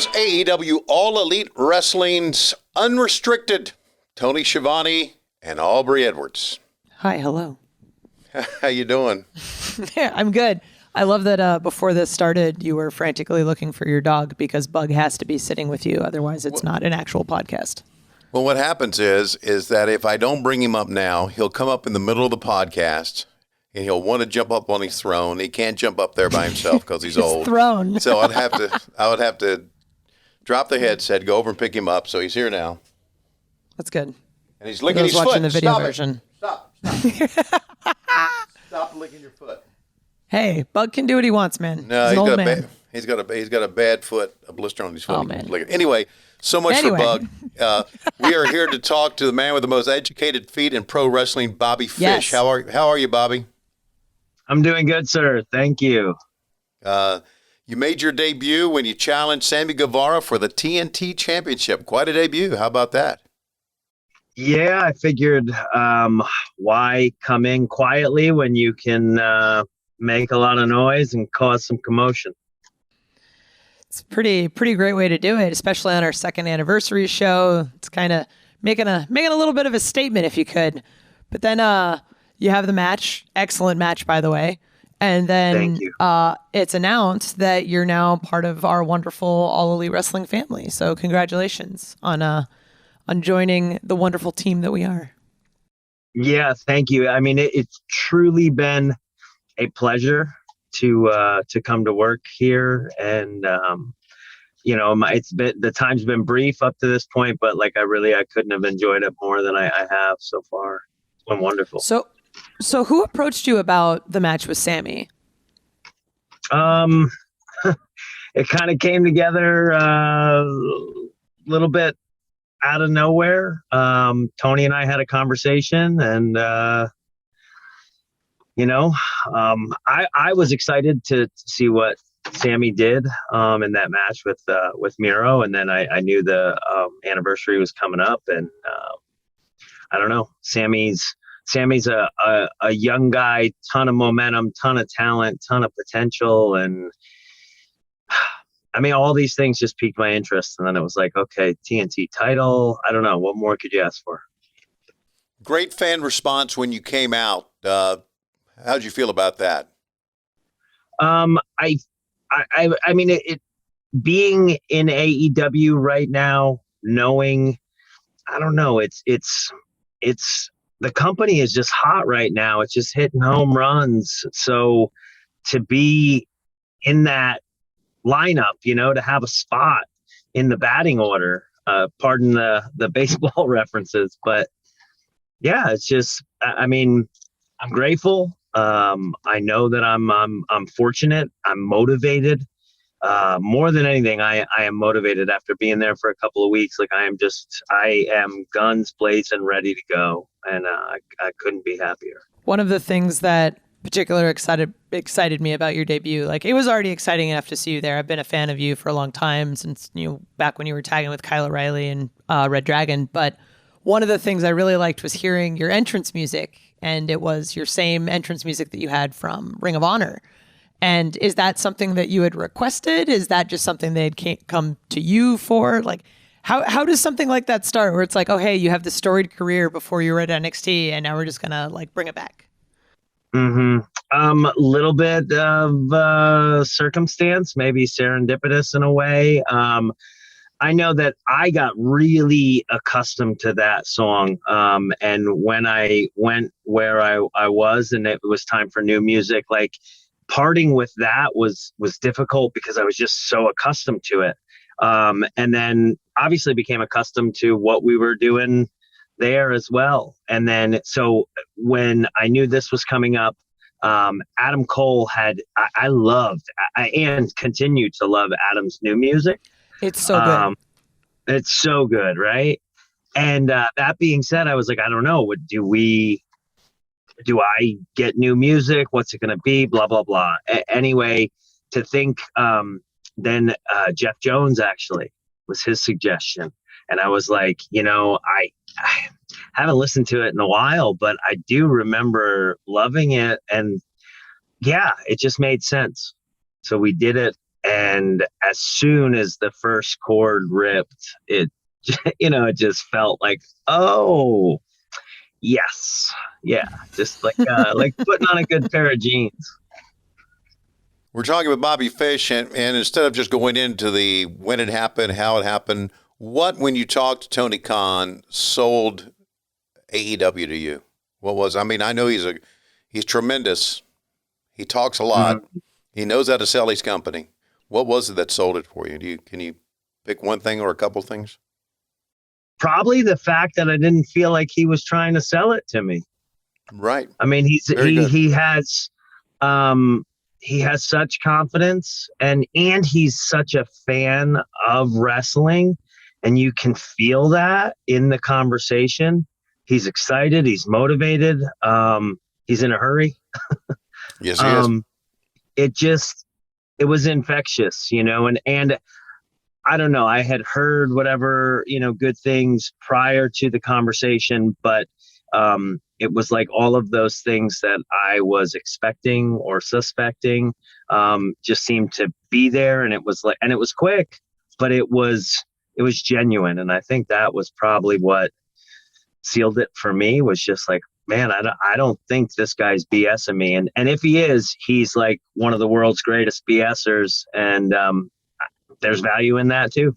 is AEW All Elite Wrestling's Unrestricted. Tony Schiavone and Aubrey Edwards. Hi, hello. How you doing? Yeah, I'm good. I love that before this started, you were frantically looking for your dog because Bug has to be sitting with you. Otherwise, it's not an actual podcast. Well, what happens is that if I don't bring him up now, he'll come up in the middle of the podcast and he'll want to jump up on his throne. He can't jump up there by himself because he's old. Throne. So I would have to drop the headset, go over and pick him up. So he's here now. That's good. And he's licking his watching foot. the video Stop version. It. Stop. Stop licking your foot. Hey, Bug can do what he wants, man. No, he's an old man. He's got a bad foot, a blister on his foot. Oh, man. Anyway, so much for Bug. We are here to talk to the man with the most educated feet in pro wrestling, Bobby Fish. Yes. How are you, Bobby? I'm doing good, sir. Thank you. You made your debut when you challenged Sammy Guevara for the TNT Championship. Quite a debut. How about that? Yeah, I figured why come in quietly when you can make a lot of noise and cause some commotion. It's a pretty great way to do it, especially on our second anniversary show. It's kind of making a little bit of a statement, if you could. But then you have the match, excellent match, by the way. And then it's announced that you're now part of our wonderful All Elite Wrestling family. So congratulations on joining the wonderful team that we are. Yeah, thank you. I mean, it's truly been a pleasure to come to work here, and the time's been brief up to this point, but like I couldn't have enjoyed it more than I have so far. It's been wonderful. So who approached you about the match with Sammy? It kind of came together a little bit out of nowhere. Tony and I had a conversation, and I was excited to see what Sammy did in that match with Miro, and then I knew the anniversary was coming up, and I don't know. Sammy's a young guy, ton of momentum, ton of talent, ton of potential, and I mean, all these things just piqued my interest. And then it was like, okay, TNT title. I don't know. What more could you ask for? Great fan response when you came out. How'd you feel about that? I mean, it being in AEW right now, knowing, I don't know, it's the company is just hot right now. It's just hitting home runs. So to be in that lineup, to have a spot in the batting order, pardon the baseball references, but yeah, it's just, I mean, I'm grateful. I know that I'm fortunate. I'm motivated. More than anything, I am motivated after being there for a couple of weeks. Like I am guns blazing, ready to go. And I couldn't be happier. One of the things that particularly excited me about your debut, like it was already exciting enough to see you there. I've been a fan of you for a long time, since back when you were tagging with Kyle O'Reilly and Red Dragon. But one of the things I really liked was hearing your entrance music, and it was your same entrance music that you had from Ring of Honor. And is that something that you had requested? Is that just something they had come to you for? Like, how does something like that start, where it's like, oh, hey, you have this storied career before you were at NXT, and now we're just gonna like bring it back? A little bit of circumstance, maybe serendipitous in a way. I know that I got really accustomed to that song. And when I went where I was and it was time for new music, like parting with that was difficult because I was just so accustomed to it. And then obviously became accustomed to what we were doing there as well. And then, so when I knew this was coming up, Adam Cole I loved and continue to love Adam's new music. It's so good. It's so good. Right. And, that being said, I was like, I don't know, do I get new music? What's it going to be? Blah, blah, blah. Anyway, to think, then, Jeff Jones actually was his suggestion. And I was like, I haven't listened to it in a while, but I do remember loving it. And yeah, it just made sense. So we did it. And as soon as the first cord ripped, it it just felt like, oh yes, yeah, just like putting on a good pair of jeans. We're talking with Bobby Fish, and instead of just going into the when it happened, how it happened, what, when you talked to Tony Khan, sold AEW to you? What was? I mean, I know he's tremendous. He talks a lot. Mm-hmm. He knows how to sell his company. What was it that sold it for you? Can you pick one thing or a couple things? Probably the fact that I didn't feel like he was trying to sell it to me. Right. I mean, he has such confidence, and he's such a fan of wrestling, and you can feel that in the conversation. He's excited. He's motivated. He's in a hurry. Yes, he is. It was infectious, and I don't know. I had heard whatever, good things prior to the conversation, but it was like all of those things that I was expecting or suspecting just seemed to be there. And it was quick, but it was genuine. And I think that was probably what sealed it for me, was just like, man, I don't think this guy's BSing me. And if he is, he's like one of the world's greatest BSers. And there's value in that too.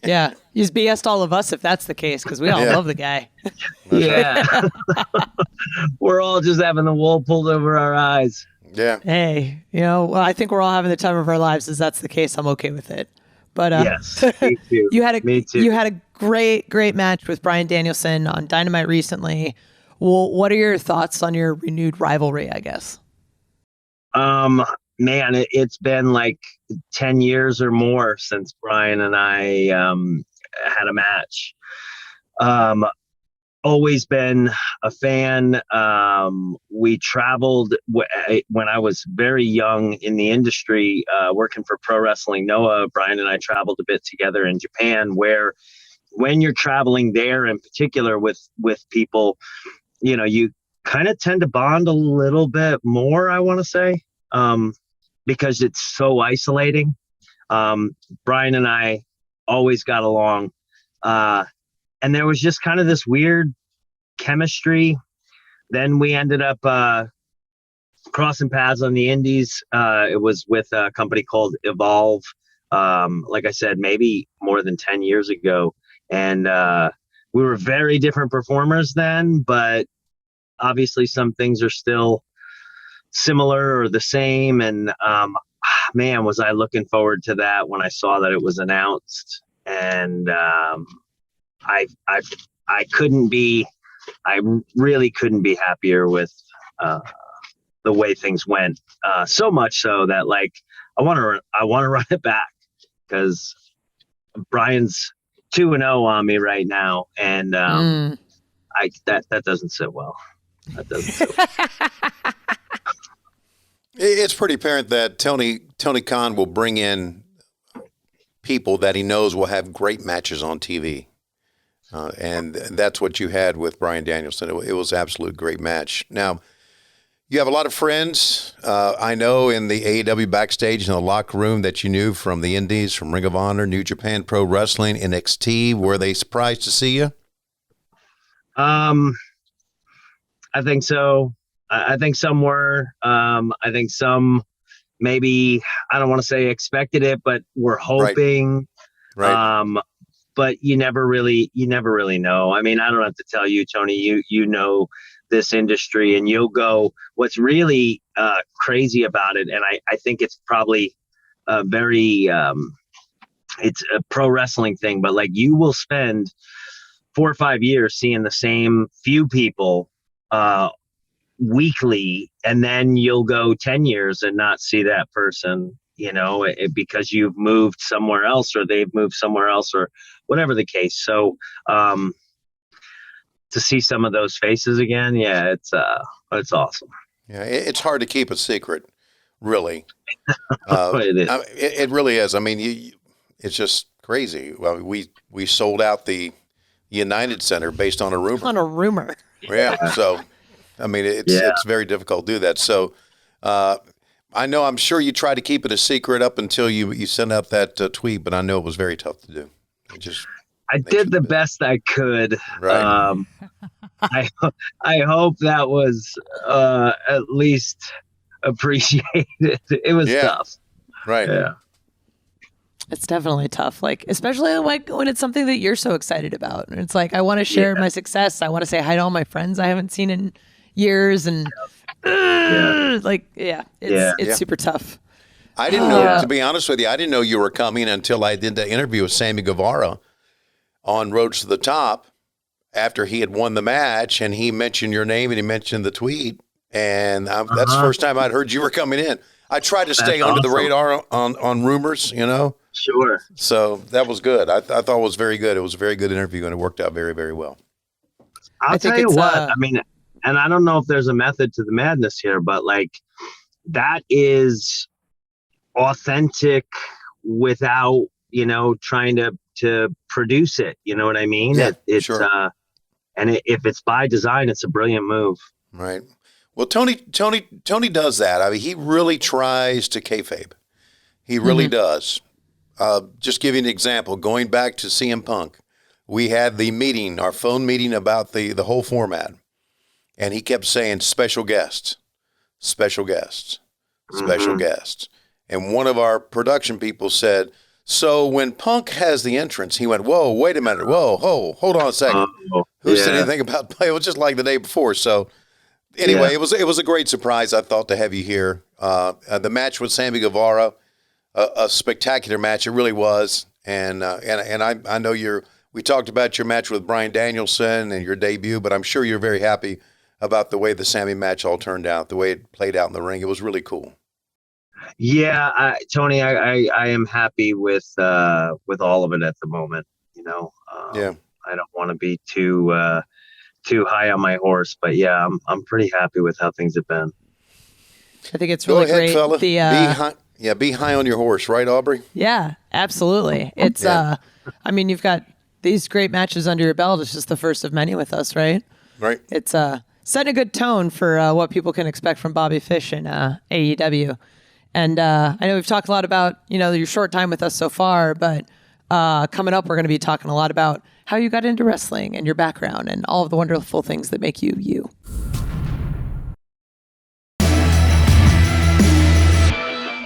Yeah, he's BS'd all of us if that's the case, because we all love the guy. Yeah. We're all just having the wool pulled over our eyes. Yeah. Hey, well, I think we're all having the time of our lives. If that's the case, I'm okay with it. But yes, me too. Me too. You had a great match with Bryan Danielson on Dynamite recently. Well, what are your thoughts on your renewed rivalry, I guess? Man, it's been like 10 years or more since Bryan and I had a match. Always been a fan. We traveled when I was very young in the industry, working for Pro Wrestling Noah. Bryan and I traveled a bit together in Japan, where when you're traveling there in particular with people, you kind of tend to bond a little bit more, I want to say. Because it's so isolating. Bryan and I always got along. And there was just kind of this weird chemistry. Then we ended up crossing paths on the indies. It was with a company called Evolve. Like I said, maybe more than 10 years ago. And we were very different performers then, but obviously some things are still similar or the same. And man, was I looking forward to that when I saw that it was announced. And I really couldn't be happier with the way things went. So much so that like I want to run it back, because Bryan's 2-0 on me right now, and that doesn't sit well. That doesn't sit well. It's pretty apparent that Tony Khan will bring in people that he knows will have great matches on TV. And that's what you had with Bryan Danielson. It was an absolute great match. Now, you have a lot of friends, I know, in the AEW backstage in the locker room that you knew from the Indies, from Ring of Honor, New Japan Pro Wrestling, NXT. Were they surprised to see you? I think so. I think some were. I think some maybe, I don't want to say expected it, but were hoping. Right. But you never really know. I mean, I don't have to tell you, Tony, you know this industry, and you'll go, what's really crazy about it, and I think it's probably a very, it's a pro wrestling thing, but like you will spend 4 or 5 years seeing the same few people weekly, and then you'll go 10 years and not see that person, because you've moved somewhere else, or they've moved somewhere else, or whatever the case. So to see some of those faces again, yeah, it's awesome. Yeah, it's hard to keep a secret, really. It is. It really is. I mean, it's just crazy. Well, we sold out the United Center based on a rumor. On a rumor. Yeah. So, I mean, it's very difficult to do that. So, I know. I'm sure you tried to keep it a secret up until you sent out that tweet, but I know it was very tough to do. I did the best I could. Right. I hope that was at least appreciated. It was tough. Right. Yeah. It's definitely tough, like especially like when it's something that you're so excited about. And it's like I want to share my success. I want to say hi to all my friends I haven't seen in years, and it's super tough. I didn't know, to be honest with you, I didn't know you were coming until I did the interview with Sammy Guevara on Road to the Top after he had won the match, and he mentioned your name and he mentioned the tweet, and that's the first time I'd heard you were coming in. I tried to stay under the radar on rumors, you know. Sure. So that was good. I thought it was very good. It was a very good interview, and it worked out very, very well. I'll tell you what, I mean, and I don't know if there's a method to the madness here, but like that is authentic without, trying to produce it. You know what I mean? Yeah, it's sure. If it's by design, it's a brilliant move. Right. Well, Tony does that. I mean, he really tries to kayfabe. He really does. Just give you an example. Going back to CM Punk, we had the meeting, our phone meeting about the whole format, and he kept saying special guests, special guests, special guests. And one of our production people said, so when Punk has the entrance, he went, whoa, wait a minute, whoa, hold on a second. Who said anything about play? It was just like the day before. So anyway, it was a great surprise, I thought, to have you here. The match with Sammy Guevara, a spectacular match. It really was. And I know we talked about your match with Bryan Danielson and your debut, but I'm sure you're very happy about the way the Sammy match all turned out, the way it played out in the ring. It was really cool. Yeah, Tony, I am happy with all of it at the moment. I don't want to be too high on my horse, but yeah, I'm pretty happy with how things have been. I think it's really great. Fella. Be high on your horse, right, Aubrey? Yeah, absolutely. It's I mean, you've got these great matches under your belt. It's just the first of many with us, right? Right. It's setting a good tone for what people can expect from Bobby Fish in AEW. And I know we've talked a lot about, your short time with us so far, but coming up, we're going to be talking a lot about how you got into wrestling and your background and all of the wonderful things that make you, you.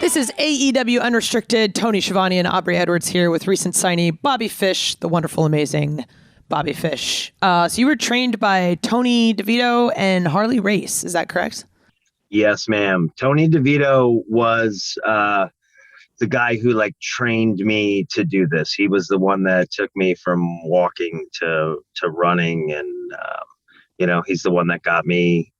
This is AEW Unrestricted. Tony Schiavone and Aubrey Edwards here with recent signee Bobby Fish, the wonderful, amazing Bobby Fish. So you were trained by Tony DeVito and Harley Race. Is that correct? Yes, ma'am. Tony DeVito was the guy who trained me to do this. He was the one that took me from walking to running, and he's the one that got me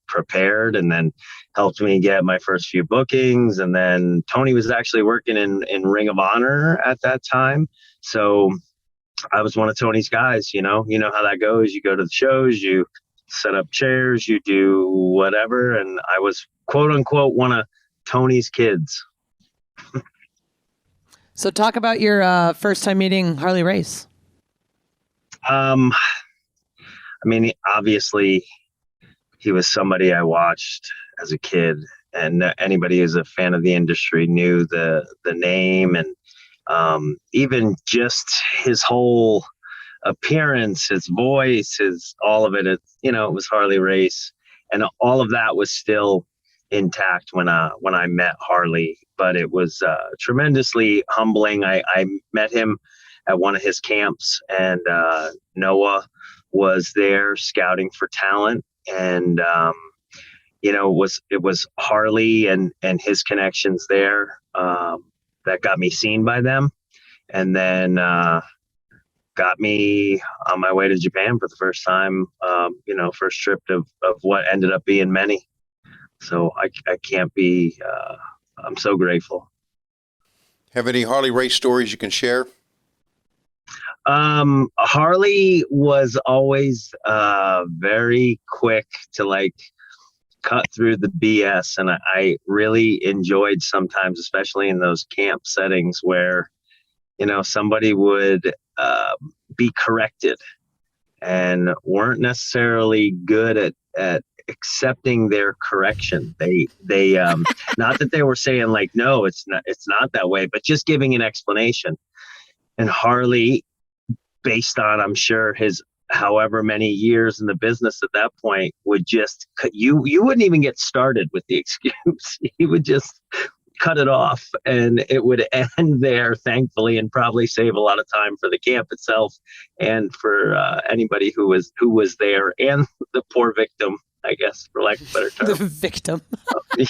prepared and then helped me get my first few bookings. And then Tony was actually working in Ring of Honor at that time. So I was one of Tony's guys, you know how that goes. You go to the shows, you set up chairs, you do whatever. And I was quote unquote one of Tony's kids. So talk about your first time meeting Harley Race. I mean, obviously he was somebody I watched as a kid, and anybody who's a fan of the industry knew the name, and even just his whole appearance, his voice, all of it. It was Harley Race, and all of that was still intact when I met Harley. But it was tremendously humbling. I met him at one of his camps, and Noah was there scouting for talent, and it was Harley and his connections there that got me seen by them, and then got me on my way to Japan for the first time, first trip of what ended up being many. So I can't be, I'm so grateful. Have any Harley Race stories you can share? Harley was always very quick to cut through the BS. And I really enjoyed sometimes, especially in those camp settings where, somebody would be corrected and weren't necessarily good at accepting their correction. They not that they were saying like, no, it's not that way, but just giving an explanation. And Harley, based on, I'm sure, his however many years in the business at that point, would just you wouldn't even get started with the excuse. He would just cut it off, and it would end there, thankfully, and probably save a lot of time for the camp itself and for anybody who was there, and the poor victim, I guess, for lack of a better term. The victim.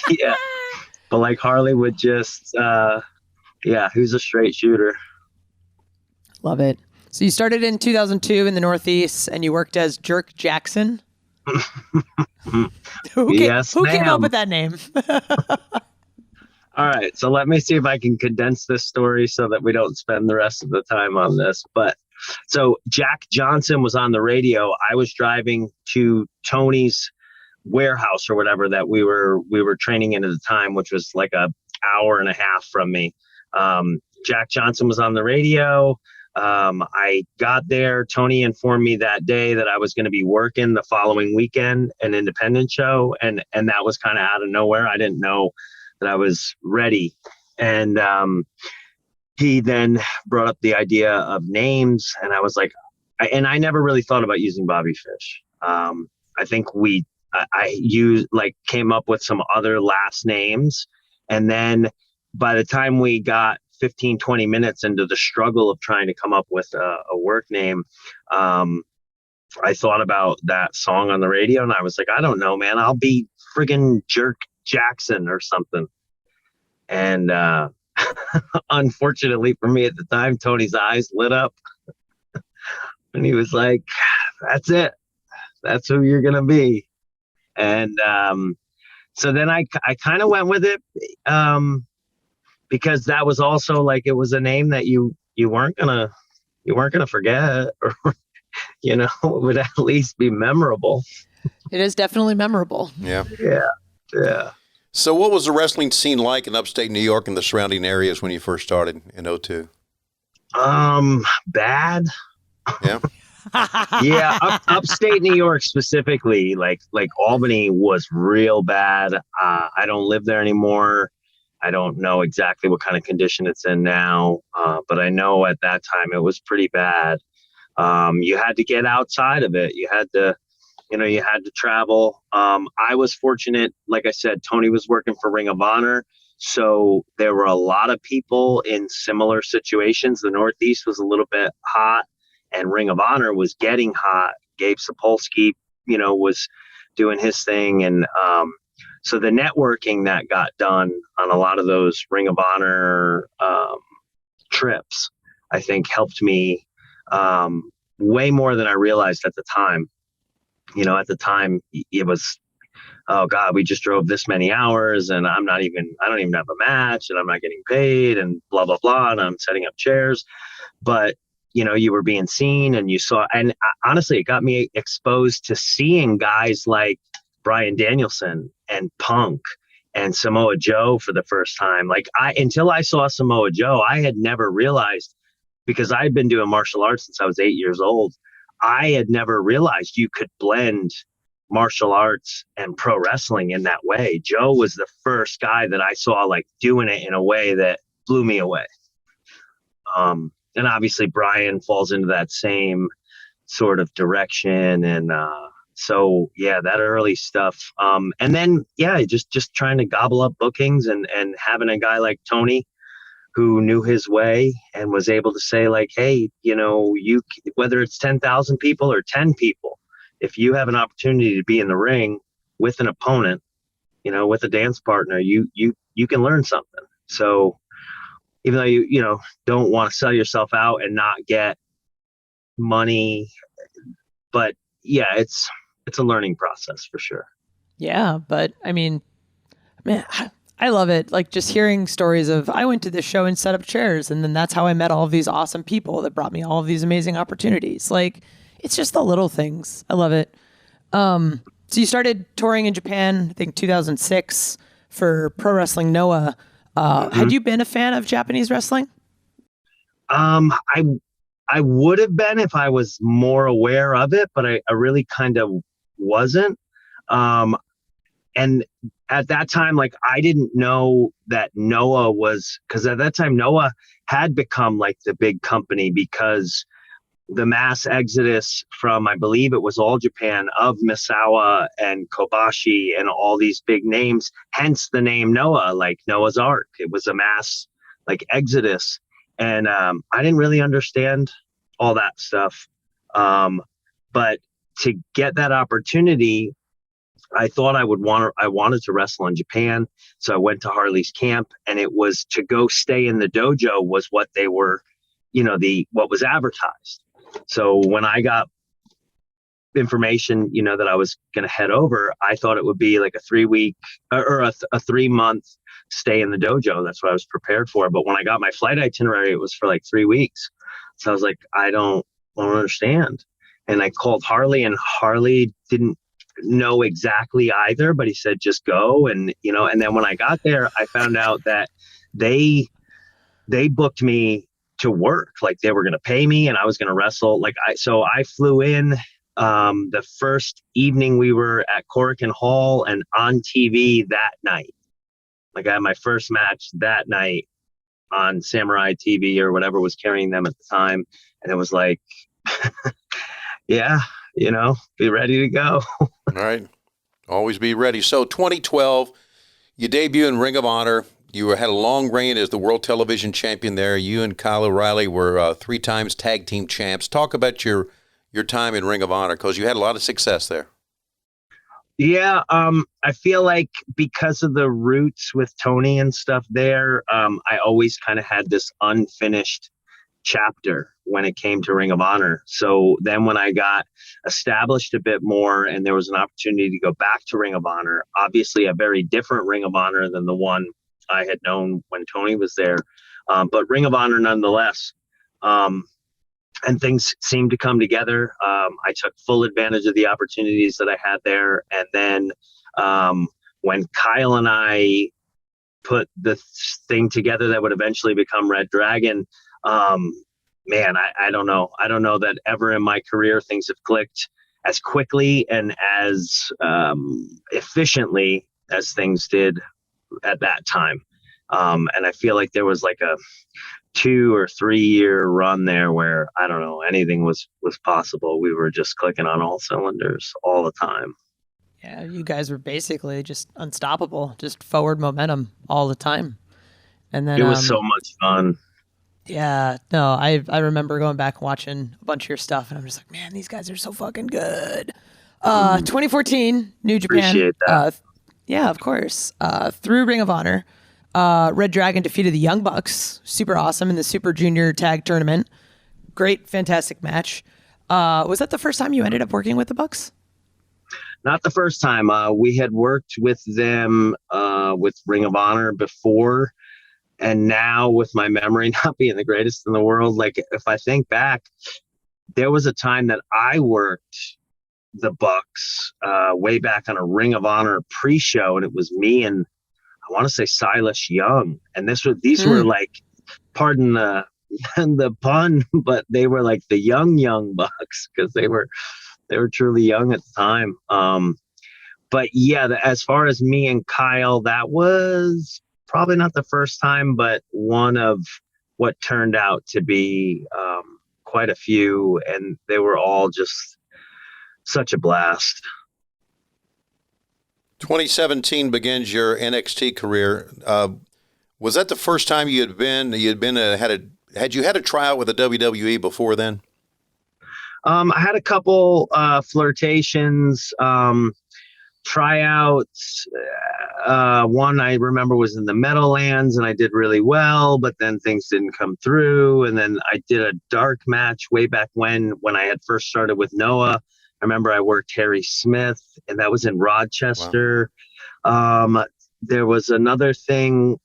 Yeah. But like Harley would just, who's a straight shooter. Love it. So you started in 2002 in the Northeast, and you worked as Jerk Jackson. Who came up with that name? All right, so let me see if I can condense this story so that we don't spend the rest of the time on this. But so Jack Johnson was on the radio. I was driving to Tony's warehouse or whatever that we were training in at the time, which was like a hour and a half from me. Jack Johnson was on the radio. I got there. Tony informed me that day that I was going to be working the following weekend, an independent show, and that was kind of out of nowhere. I didn't know that I was ready. And he then brought up the idea of names, and I was like, I never really thought about using Bobby Fish. I think I came up with some other last names, and then by the time we got 15, 20 minutes into the struggle of trying to come up with a work name, I thought about that song on the radio, and I was like, I don't know, man, I'll be friggin' Jerk Jackson or something. And unfortunately for me at the time, Tony's eyes lit up and he was like, that's it, that's who you're gonna be. And so then I kind of went with it, because that was also like, it was a name that you weren't gonna forget, or it would at least be memorable. It is definitely memorable. Yeah. So what was the wrestling scene like in upstate New York and the surrounding areas when you first started in 2002? Bad. Yeah. Yeah. Upstate New York specifically, like Albany was real bad. I don't live there anymore. I don't know exactly what kind of condition it's in now. But I know at that time it was pretty bad. You had to get outside of it. You had to travel. I was fortunate. Like I said, Tony was working for Ring of Honor. So there were a lot of people in similar situations. The Northeast was a little bit hot, and Ring of Honor was getting hot. Gabe Sapolsky, was doing his thing. And so the networking that got done on a lot of those Ring of Honor trips, I think helped me way more than I realized at the time. At the time it was, oh God, we just drove this many hours and I don't even have a match and I'm not getting paid and blah, blah, blah. And I'm setting up chairs, but you were being seen and you saw, and honestly, it got me exposed to seeing guys like Bryan Danielson and Punk and Samoa Joe for the first time. Until I saw Samoa Joe, I had never realized, because I had been doing martial arts since I was 8 years old. I had never realized you could blend martial arts and pro wrestling in that way. Joe was the first guy that I saw doing it in a way that blew me away. And obviously Brian falls into that same sort of direction. And so, yeah, that early stuff. And then, just trying to gobble up bookings and having a guy like Tony who knew his way and was able to say hey, you, whether it's 10,000 people or 10 people, if you have an opportunity to be in the ring with an opponent, with a dance partner, you can learn something. So even though you don't want to sell yourself out and not get money, but yeah, it's a learning process for sure. Yeah. But I mean, man, I love it. Just hearing stories of, I went to this show and set up chairs, and then that's how I met all of these awesome people that brought me all of these amazing opportunities. It's just the little things. I love it. So you started touring in Japan, I think 2006 for Pro Wrestling Noah. Had you been a fan of Japanese wrestling? I would have been if I was more aware of it, but I really kind of wasn't. And at that time, like, I didn't know that Noah was, because at that time Noah had become like the big company, because the mass exodus from, I believe it was All Japan, of Misawa and Kobashi and all these big names, hence the name Noah, like Noah's Ark. It was a mass like exodus. And I didn't really understand all that stuff. But to get that opportunity, I thought I wanted to wrestle in Japan. So I went to Harley's camp, and it was to go stay in the dojo was what they were, what was advertised. So when I got information, that I was going to head over, I thought it would be like a 3-week or a 3-month stay in the dojo. That's what I was prepared for. But when I got my flight itinerary, it was for like 3 weeks. So I was like, I don't understand. And I called Harley, and Harley didn't know exactly either, but he said, just go. And, and then when I got there, I found out that they booked me to work. Like, they were going to pay me and I was going to wrestle. So I flew in the first evening we were at Korakuen Hall, and on TV that night. Like, I had my first match that night on Samurai TV or whatever was carrying them at the time. And it was like, yeah, be ready to go. All right. Always be ready. So 2012, you debut in Ring of Honor. You had a long reign as the World Television Champion there. You and Kyle O'Reilly were 3 times tag team champs. Talk about your time in Ring of Honor, because you had a lot of success there. Yeah, I feel like because of the roots with Tony and stuff there, I always kind of had this unfinished chapter when it came to Ring of Honor. So then when I got established a bit more and there was an opportunity to go back to Ring of Honor, obviously a very different Ring of Honor than the one I had known when Tony was there, but Ring of Honor nonetheless. And things seemed to come together. I took full advantage of the opportunities that I had there. And then when Kyle and I put the thing together that would eventually become Red Dragon, man, I don't know. I don't know that ever in my career things have clicked as quickly and as efficiently as things did at that time. And I feel like there was like a 2 or 3 year run there where, I don't know, anything was possible. We were just clicking on all cylinders all the time. Yeah, you guys were basically just unstoppable, just forward momentum all the time. And then it was so much fun. Yeah, no, I remember going back and watching a bunch of your stuff, and I'm just like, man, these guys are so fucking good. 2014, New Japan. Appreciate that. Yeah, of course. Through Ring of Honor, Red Dragon defeated the Young Bucks. Super awesome in the Super Junior Tag Tournament. Great, fantastic match. Was that the first time you ended up working with the Bucks? Not the first time. We had worked with them with Ring of Honor before. And now, with my memory not being the greatest in the world, like, if I think back, there was a time that I worked the Bucks way back on a Ring of Honor pre-show, and it was me and I want to say Silas Young. And these were like, pardon the pun, but they were like the young Bucks, because they were truly young at the time. But yeah, as far as me and Kyle, that was probably not the first time, but one of what turned out to be quite a few, and they were all just such a blast. 2017 begins your NXT career. Was that the first time had you had a tryout with the WWE before then? I had a couple flirtations, tryouts. One I remember was in the Meadowlands, and I did really well, but then things didn't come through. And then I did a dark match way back when I had first started with Noah. I remember I worked Harry Smith, and that was in Rochester. Wow. There was another thing.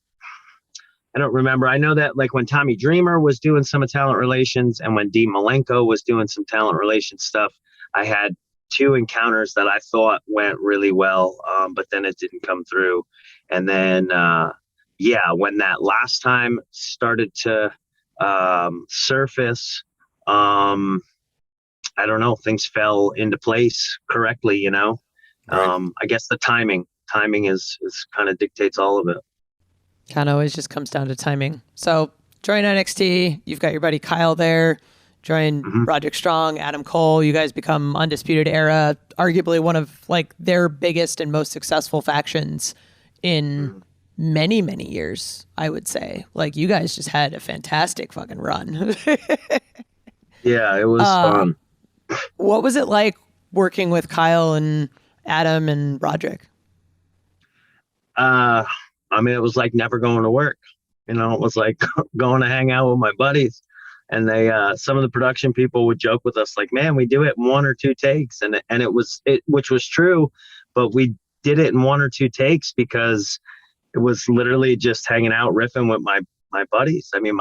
I don't remember. I know that, like, when Tommy Dreamer was doing some talent relations and when Dean Malenko was doing some talent relations stuff, I had 2 encounters that I thought went really well, but then it didn't come through. And then, when that last time started to surface, I don't know, things fell into place correctly, Right. I guess the timing is kind of dictates all of it. Kind of always just comes down to timing. So join NXT. You've got your buddy Kyle there. Join Roderick Strong, Adam Cole. You guys become Undisputed Era, arguably one of like their biggest and most successful factions in many, many years, I would say. Like, you guys just had a fantastic fucking run. Yeah, it was fun. What was it like working with Kyle and Adam and Roderick? I mean, it was like never going to work. You know, it was like going to hang out with my buddies. And they, some of the production people would joke with us, like, "Man, we do it in 1 or 2 takes," and which was true, but we did it in 1 or 2 takes because it was literally just hanging out, riffing with my buddies. I mean,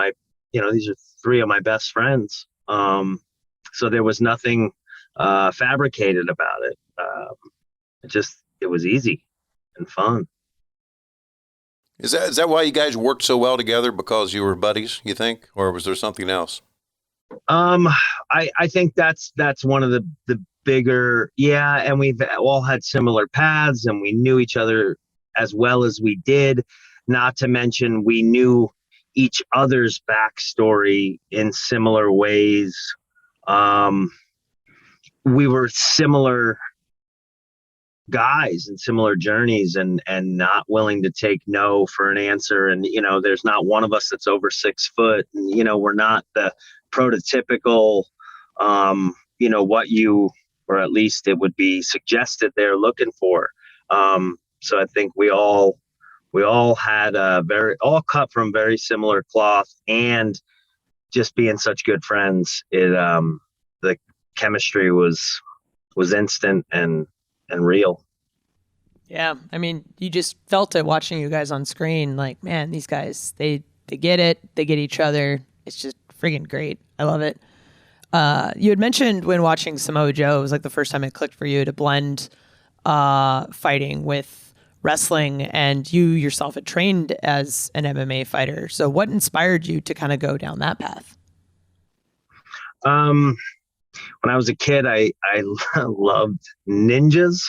these are 3 of my best friends. So there was nothing fabricated about it. It was easy and fun. Is that why you guys worked so well together, because you were buddies, you think? Or was there something else? I think that's one of the bigger, and we've all had similar paths and we knew each other as well as we did, not to mention we knew each other's backstory in similar ways. We were similar guys and similar journeys and not willing to take no for an answer. And, there's not one of us that's over 6 foot. And, we're not the prototypical, what you, or at least it would be suggested they're looking for. So I think we all had all cut from very similar cloth, and just being such good friends, the chemistry was instant and real. Yeah, I mean, you just felt it watching you guys on screen. Like, man, these guys, they get it. They get each other. It's just friggin' great. I love it. You had mentioned when watching Samoa Joe, it was like the first time it clicked for you to blend fighting with wrestling, and you yourself had trained as an MMA fighter. So what inspired you to kind of go down that path? When I was a kid, I loved ninjas.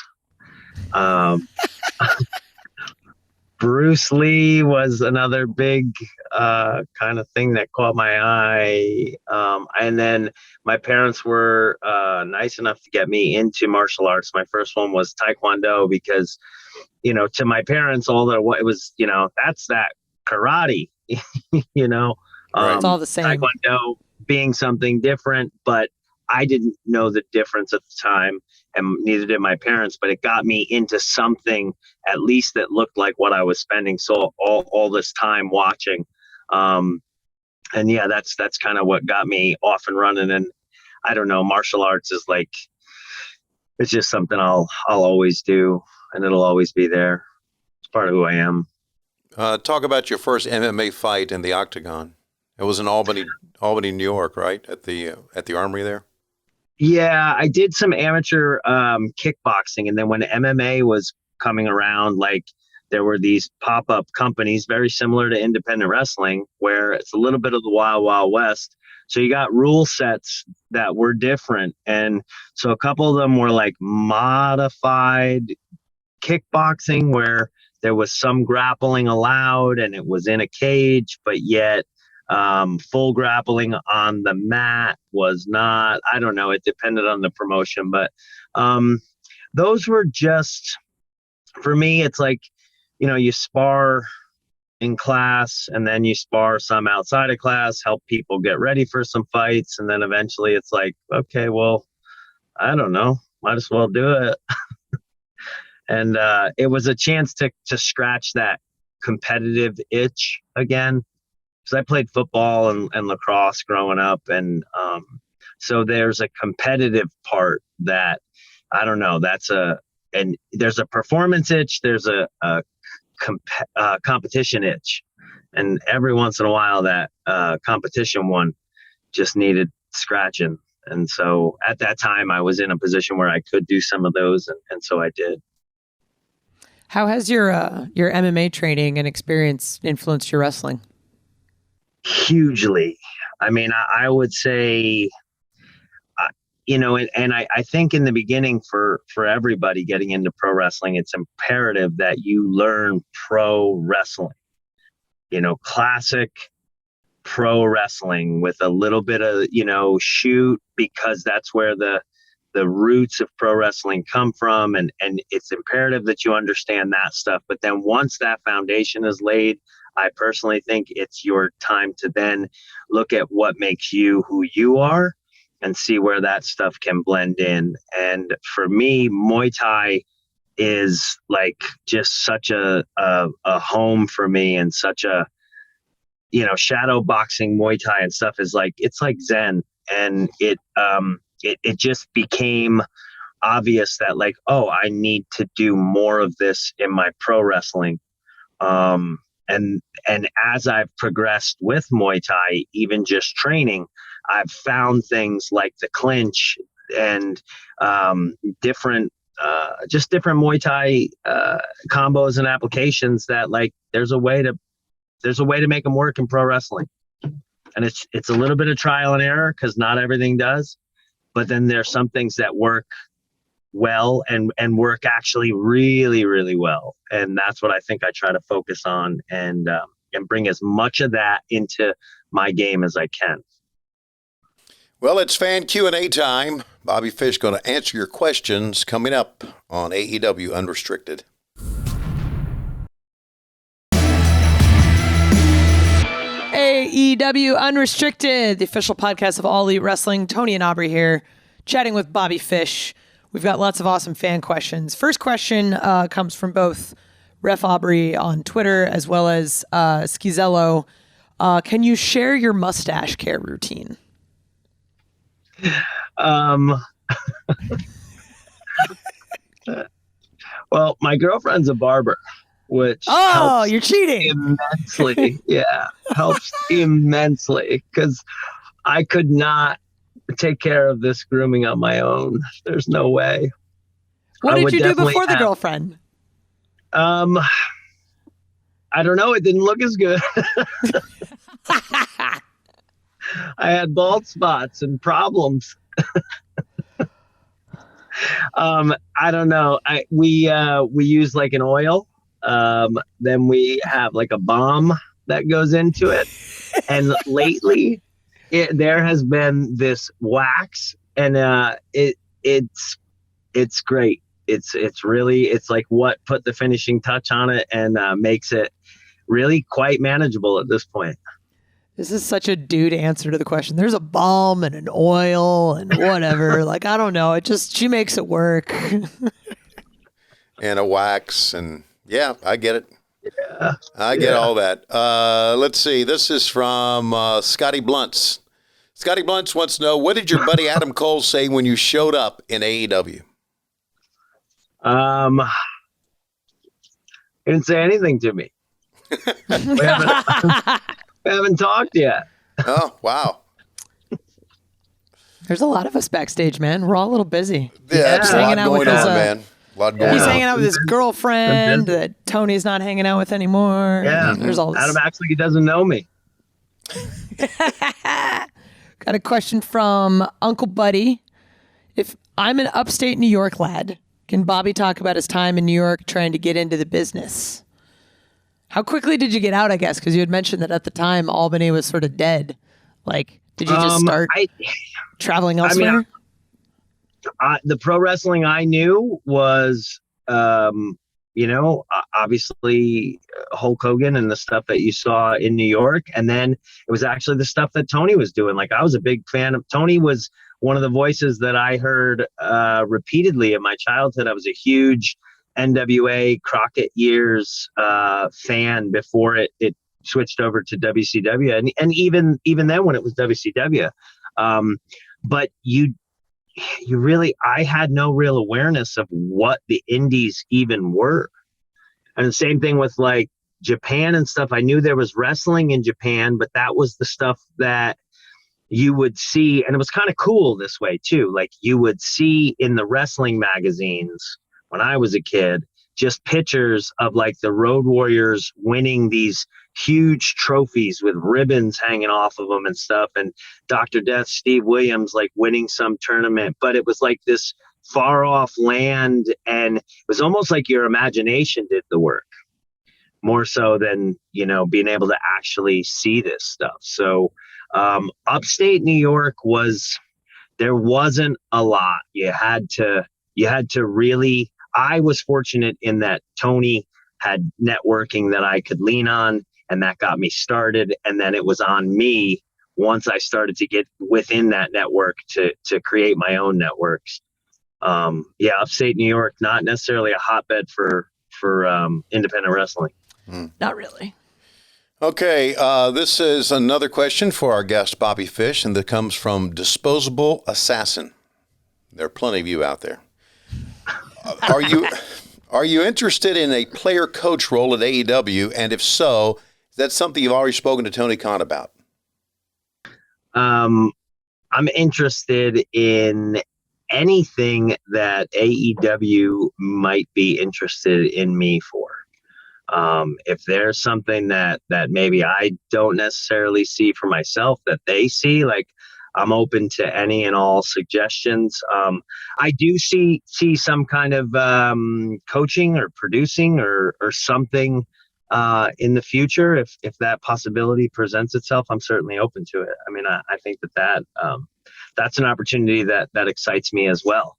Bruce Lee was another big kind of thing that caught my eye. And then my parents were nice enough to get me into martial arts. My first one was Taekwondo because, to my parents, it was, that's that karate, Right. It's all the same. Taekwondo being something different, but I didn't know the difference at the time, and neither did my parents, but it got me into something at least that looked like what I was spending all this time watching. And yeah, that's kind of what got me off and running. And I don't know, martial arts is like, it's just something I'll always do, and it'll always be there. It's part of who I am. Talk about your first MMA fight in the Octagon. It was in Albany, New York, right? At the Armory there. Yeah, I did some amateur kickboxing, and then when MMA was coming around, like, there were these pop-up companies very similar to independent wrestling, where it's a little bit of the Wild Wild West. So you got rule sets that were different, and so a couple of them were like modified kickboxing, where there was some grappling allowed, and it was in a cage, but yet full grappling on the mat was not. I don't know. It depended on the promotion, but those were just, for me, it's like, you spar in class, and then you spar some outside of class, help people get ready for some fights. And then eventually it's like, okay, well, I don't know, might as well do it. And it was a chance to scratch that competitive itch again. Because I played football and lacrosse growing up, and so there's a competitive part that, I don't know, and there's a performance itch, there's a competition itch, and every once in a while that competition one just needed scratching. And so at that time I was in a position where I could do some of those, and so I did. How has your MMA training and experience influenced your wrestling? Hugely. I mean, I would say, and I think in the beginning for everybody getting into pro wrestling, it's imperative that you learn pro wrestling, classic pro wrestling with a little bit of, shoot, because that's where the roots of pro wrestling come from. And it's imperative that you understand that stuff. But then once that foundation is laid, I personally think it's your time to then look at what makes you who you are and see where that stuff can blend in. And for me, Muay Thai is like just such a home for me, and such a, shadow boxing, Muay Thai and stuff is like, it's like Zen. And it just became obvious that like, oh, I need to do more of this in my pro wrestling. And as I've progressed with Muay Thai, even just training, I've found things like the clinch and different Muay Thai combos and applications that like there's a way to make them work in pro wrestling. And it's a little bit of trial and error because not everything does, but then there's some things that work well and work actually really, really well. And that's what I think I try to focus on and bring as much of that into my game as I can. Well, it's fan Q&A time. Bobby Fish going to answer your questions coming up on AEW Unrestricted. AEW Unrestricted, the official podcast of All Elite Wrestling. Tony and Aubrey here, chatting with Bobby Fish. We've got lots of awesome fan questions. First question comes from both Ref Aubrey on Twitter as well as Schizello. Can you share your mustache care routine? Well, my girlfriend's a barber, which helps you're cheating immensely. Yeah, helps immensely because I could not take care of this grooming on my own. There's no way. What did you do before the girlfriend? I don't know. It didn't look as good. I had bald spots and problems. I don't know. We use like an oil. Then we have like a balm that goes into it. And lately there has been this wax, and it's great. It's really, it's like what put the finishing touch on it and makes it really quite manageable at this point. This is such a dude answer to the question. There's a balm and an oil and whatever. Like, I don't know. She makes it work. And a wax. And yeah, I get it. Yeah. I get all that. Let's see. This is from Scotty Blunts. Scotty Blunts wants to know, what did your buddy Adam Cole say when you showed up in AEW? He didn't say anything to me. We haven't talked yet. Oh, wow. There's a lot of us backstage, man. We're all a little busy. Yeah, there's a lot going on, man. A lot going on. He's hanging out with his girlfriend that Tony's not hanging out with anymore. Yeah, there's all this. Adam actually doesn't know me. Got a question from Uncle Buddy. If I'm an upstate New York lad, can Bobby talk about his time in New York trying to get into the business? How quickly did you get out, I guess? Because you had mentioned that at the time, Albany was sort of dead. Like, did you just start traveling elsewhere? I mean, the pro wrestling I knew was, obviously Hulk Hogan and the stuff that you saw in New York. And then it was actually the stuff that Tony was doing. Like, I was a big fan of Tony. Was one of the voices that I heard repeatedly in my childhood. I was a huge NWA Crockett years fan before it switched over to WCW, and even then when it was WCW, but you really, I had no real awareness of what the indies even were. And the same thing with like Japan and stuff. I knew there was wrestling in Japan, but that was the stuff that you would see, and it was kind of cool this way too. Like, you would see in the wrestling magazines when I was a kid, just pictures of like the Road Warriors winning these huge trophies with ribbons hanging off of them and stuff. And Dr. Death, Steve Williams, like winning some tournament, but it was like this far off land. And it was almost like your imagination did the work more so than, you know, being able to actually see this stuff. So upstate New York there wasn't a lot. You had to really, I was fortunate in that Tony had networking that I could lean on, and that got me started. And then it was on me once I started to get within that network to create my own networks. Upstate New York, not necessarily a hotbed for independent wrestling. Not really. Okay, this is another question for our guest, Bobby Fish, and that comes from Disposable Assassin. There are plenty of you out there. Are you interested in a player coach role at AEW? And if so, is that something you've already spoken to Tony Khan about? I'm interested in anything that AEW might be interested in me for. If there's something that maybe I don't necessarily see for myself that they see, like, I'm open to any and all suggestions. I do see some kind of coaching or producing or something in the future. If that possibility presents itself, I'm certainly open to it. I mean, I think that's an opportunity that excites me as well.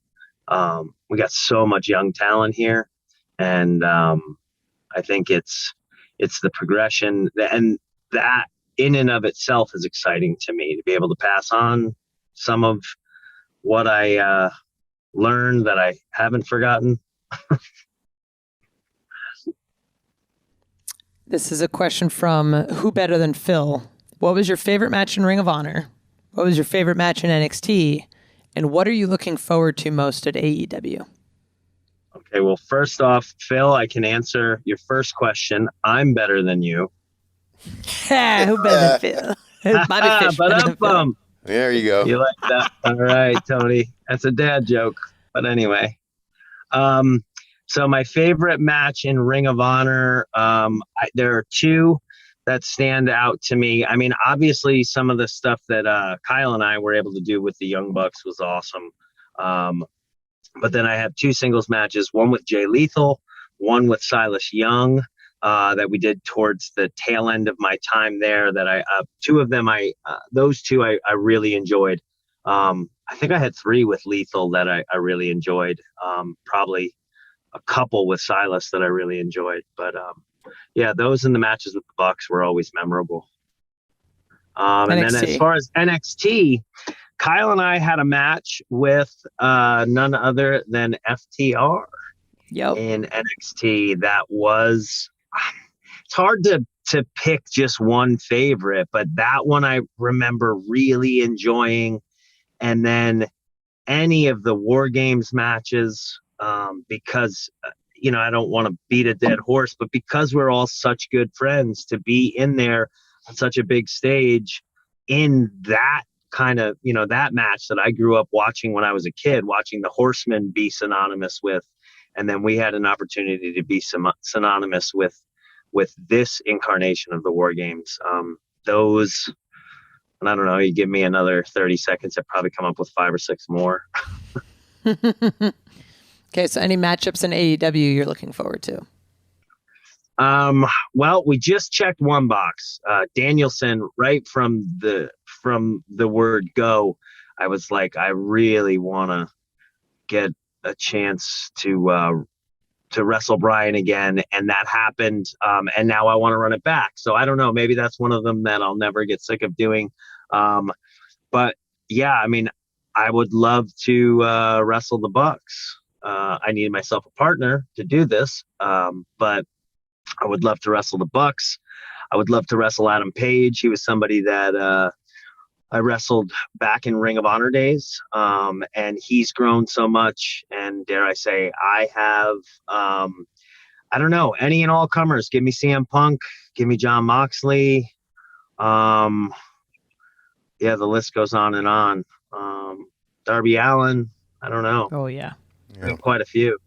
We got so much young talent here, and I think it's the progression, and that in and of itself is exciting to me, to be able to pass on some of what I learned that I haven't forgotten. This is a question from Who Better Than Phil. What was your favorite match in Ring of Honor? What was your favorite match in NXT? And what are you looking forward to most at AEW? Okay, well, first off, Phil, I can answer your first question. I'm better than you. Who better than Phil? Bobby Fish better than Phil. There you go. You like that? All right, Tony. That's a dad joke. But anyway. So my favorite match in Ring of Honor, there are two that stand out to me. I mean, obviously, some of the stuff that Kyle and I were able to do with the Young Bucks was awesome. But then I have two singles matches, one with Jay Lethal, one with Silas Young, that we did towards the tail end of my time there. That those two I really enjoyed. I think I had three with Lethal that I really enjoyed. Probably a couple with Silas that I really enjoyed. But those and the matches with the Bucks were always memorable. And then as far as NXT, Kyle and I had a match with none other than FTR in NXT. That was, it's hard to pick just one favorite, but that one I remember really enjoying. And then any of the War Games matches, because, I don't want to beat a dead horse, but because we're all such good friends, to be in there on such a big stage in that kind of, that match that I grew up watching when I was a kid, watching the Horsemen be synonymous with, and then we had an opportunity to be synonymous with this incarnation of the War Games. Those, and I don't know, you give me another 30 seconds, I'd probably come up with 5 or 6 more. Okay, so any matchups in AEW you're looking forward to? Well, we just checked one box. Danielson, right from the word go, I was like, I really want to get a chance to wrestle Bryan again, and that happened. And now I want to run it back. So I don't know. Maybe that's one of them that I'll never get sick of doing. But yeah, I mean, I would love to wrestle the Bucks. I need myself a partner to do this, but I would love to wrestle the Bucks. I would love to wrestle Adam Page. He was somebody that I wrestled back in Ring of Honor days, and he's grown so much. And dare I say, I have, I don't know, any and all comers. Give me CM Punk. Give me Jon Moxley. The list goes on and on. Darby Allin. I don't know. Oh, yeah. Quite a few.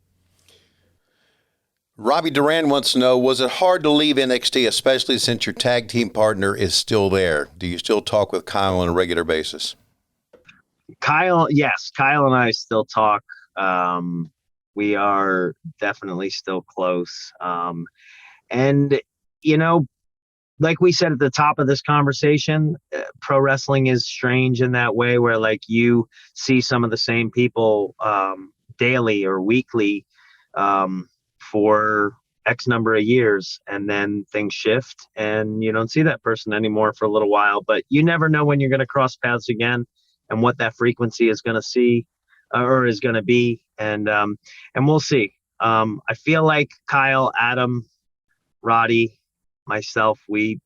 Robbie Duran wants to know, was it hard to leave NXT, especially since your tag team partner is still there? Do you still talk with Kyle on a regular basis? Yes, Kyle and I still talk. We are definitely still close. And, like we said at the top of this conversation, pro wrestling is strange in that way where like you see some of the same people daily or weekly for X number of years, and then things shift and you don't see that person anymore for a little while, but you never know when you're going to cross paths again and what that frequency is going to see or is going to be. And we'll see. I feel like Kyle, Adam, Roddy, myself, we,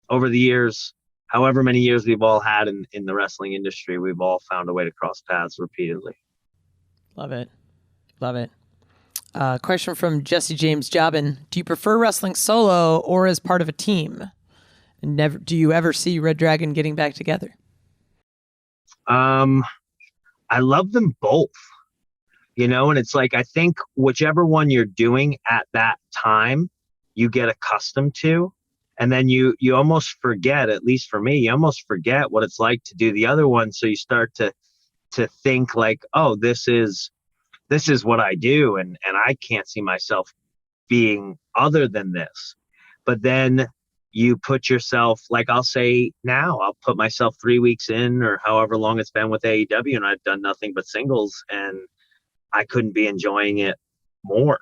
over the years, however many years we've all had in the wrestling industry, we've all found a way to cross paths repeatedly. Love it. Question from Jesse James Jobin. Do you prefer wrestling solo or as part of a team? And do you ever see Red Dragon getting back together? I love them both, and it's like, I think whichever one you're doing at that time, you get accustomed to, and then you almost forget, at least for me, you almost forget what it's like to do the other one. So you start to think like, oh, this is what I do. And I can't see myself being other than this. But then you put yourself, like I'll say now, I'll put myself 3 weeks in or however long it's been with AEW, and I've done nothing but singles, and I couldn't be enjoying it more.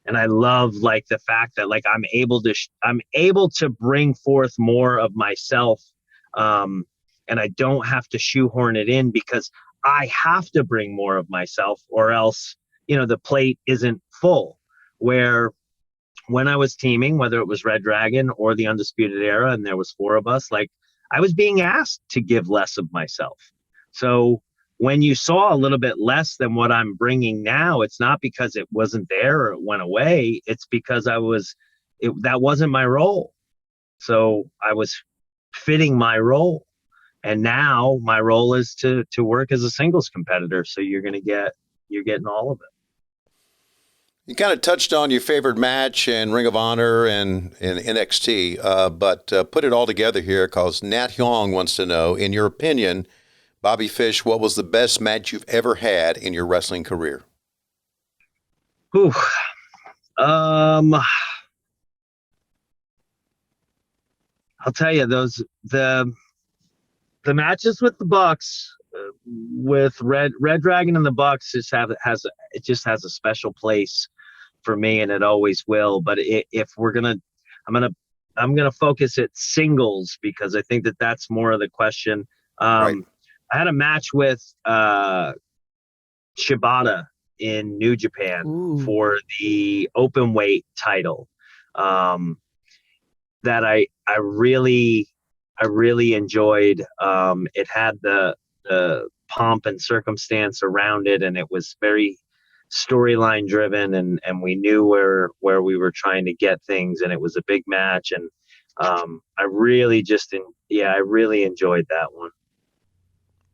And I love like the fact that like I'm able to bring forth more of myself, and I don't have to shoehorn it in because I have to bring more of myself, or else the plate isn't full. Where when I was teaming, whether it was Red Dragon or the Undisputed Era, and there was 4 of us, like I was being asked to give less of myself. So when you saw a little bit less than what I'm bringing now, it's not because it wasn't there or it went away. It's because that wasn't my role. So I was fitting my role. And now my role is to work as a singles competitor. So you're getting all of it. You kind of touched on your favorite match in Ring of Honor and in NXT, but put it all together here because Nat Hyong wants to know, in your opinion, Bobby Fish, what was the best match you've ever had in your wrestling career? I'll tell you, the matches with the Bucks, with Red Dragon and the Bucks, has a special place for me, and it always will. But if I'm gonna focus it singles because I think that's more of the question. Right. I had a match with Shibata in New Japan for the open weight title that I really enjoyed. It had the pomp and circumstance around it, and it was very storyline driven, and we knew where we were trying to get things, and it was a big match, and I really enjoyed that one.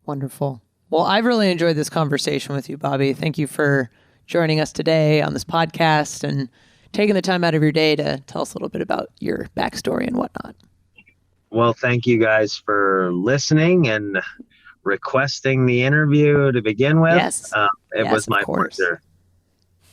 Wonderful. Well, I've really enjoyed this conversation with you, Bobby. Thank you for joining us today on this podcast and taking the time out of your day to tell us a little bit about your backstory and whatnot. Well, thank you guys for listening and requesting the interview to begin with. Yes. It was my pleasure.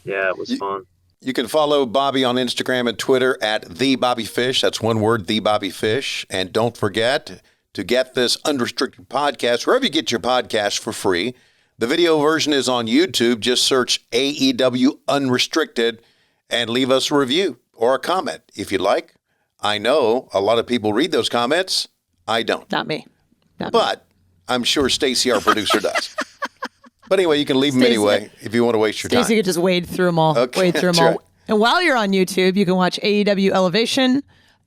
Yeah, it was fun. You can follow Bobby on Instagram and Twitter at @TheBobbyFish. That's one word, TheBobbyFish. And don't forget to get this Unrestricted podcast wherever you get your podcast for free. The video version is on YouTube. Just search AEW Unrestricted and leave us a review or a comment if you'd like. I know a lot of people read those comments. I don't. Not me. But I'm sure Stacy, our producer, does. But anyway, you can leave them anyway if you want to waste your time. Stacy could just wade through them all. Okay, Right. And while you're on YouTube, you can watch AEW Elevation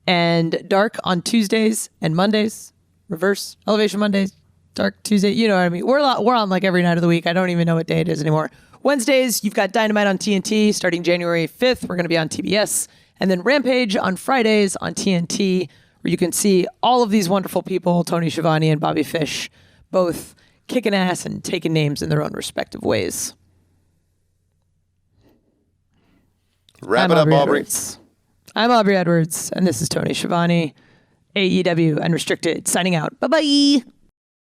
and Dark on Tuesdays and Mondays. Reverse Elevation Mondays, Dark Tuesday. You know what I mean? We're on like every night of the week. I don't even know what day it is anymore. Wednesdays, you've got Dynamite on TNT starting January 5th. We're going to be on TBS. And then Rampage on Fridays on TNT, where you can see all of these wonderful people, Tony Schiavone and Bobby Fish, both kicking ass and taking names in their own respective ways. Wrap it up, Aubrey. Edwards. I'm Aubrey Edwards, and this is Tony Schiavone, AEW Unrestricted, signing out. Bye-bye.